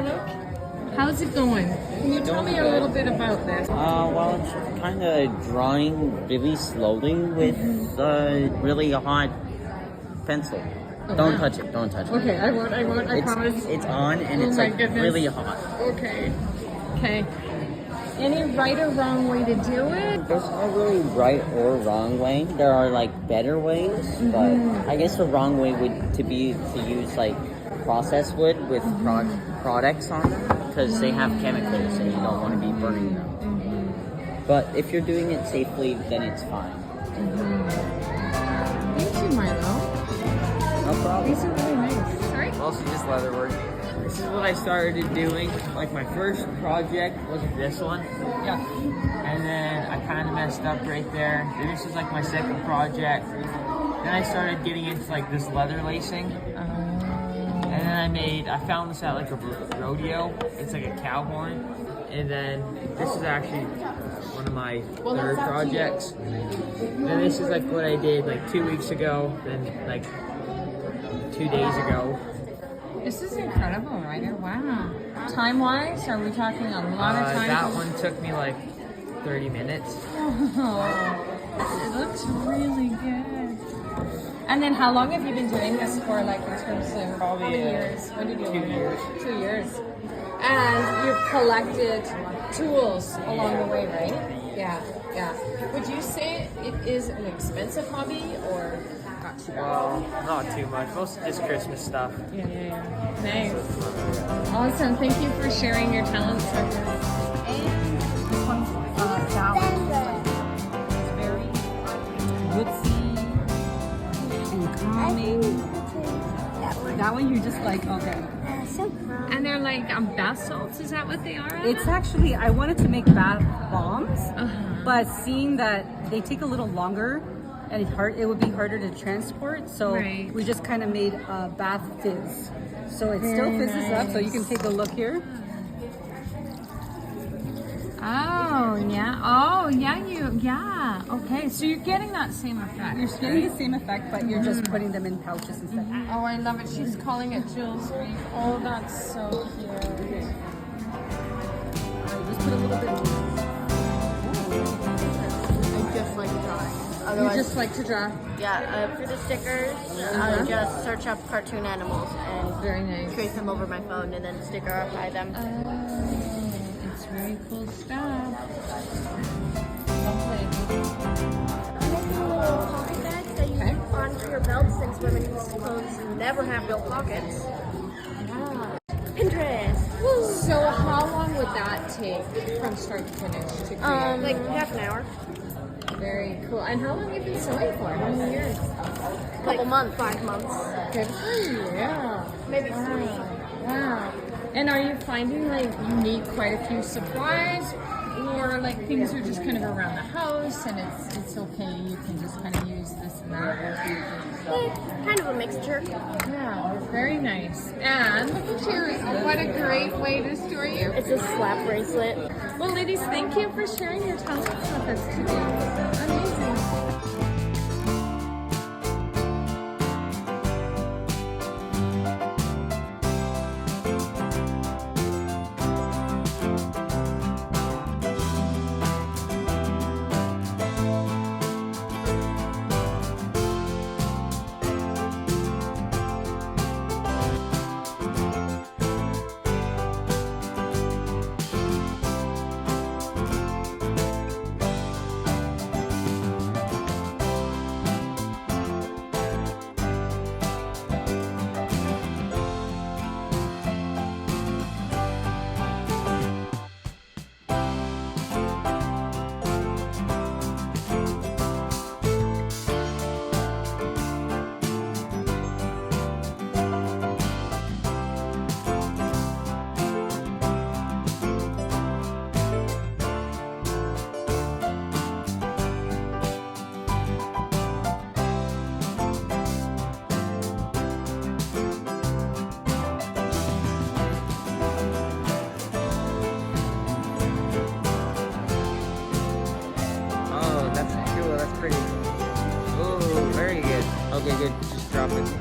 Milo. How's it going? Can you tell me a little bit about this? Well, it's kind of drawing really slowly with really hot pencil. Don't touch it. Don't touch it. Okay, I won't. I promise. It's on and it's like really hot. Okay. Okay. Any right or wrong way to do it? There's no really right or wrong way. There are like better ways, but I guess the wrong way would to use like processed wood with products on them because they have chemicals and you don't want to be burning them. But if you're doing it safely, then it's fine. Thank you, Milo. No problem. These are really nice. Sorry? Mostly just leather work. This is what I started doing. Like my first project was this one. Yeah. And then I kind of messed up right there. Then this was like my second project. Then I started getting into like this leather lacing. And then I found this at like a rodeo. It's like a cow horn. And then this is actually one of my third projects. Then this is like what I did like 2 weeks ago. Then like 2 days ago. This is incredible, Ryder. Wow. Time-wise, are we talking a lot of time? That one took me like 30 minutes. Oh, it looks really good. And then how long have you been doing this for, like, in terms of Probably, how many years? When did you 2 learn? years. 2 years. And you've collected tools along the way, right? Yeah, yeah. Would you say it is an expensive hobby or not too bad? Well, not too much. Mostly just Christmas stuff. Yeah. Nice. Awesome. Thank you for sharing your talents with us. And this one's it's very woodsy and calming. That one you're just like, okay. And they're like bath salts, is that what they are? It's actually, I wanted to make bath bombs, but seeing that they take a little longer and it would be harder to transport, so we just kind of made a bath fizz. So it still fizzes up, so you can take a look here. Yeah. Okay, so you're getting that same effect. You're getting the same effect, but you're just putting them in pouches instead. Oh, I love it. She's calling it Jill's Reef. Oh, that's so cute. Just put a little bit. I just like drawing. You Otherwise, just like to draw? yeah, for the stickers, I just search up cartoon animals and Very nice. trace them over my phone and then sticker-apply them. Oh, it's very cool stuff. Lovely. I'm making little pocket bags that you keep onto your belt since women's clothes never have real pockets. Yeah. Pinterest! Woo! So how long would that take from start to finish to create? Like half an hour. Very cool. And how long have you been sewing for? How many years? Couple months, 5 months. Good for you. Yeah. Maybe 3. Wow. And are you finding like you need quite a few supplies, or like things are just kind of around the house and it's okay, you can just kind of use this and that? Kind of a mixture. Yeah, very nice. And look at you. What a great way to store you. It's a slap bracelet. Well, ladies, thank you for sharing your talents with us today. Amazing. Pretty. Oh, very good. Okay, good. Just drop it.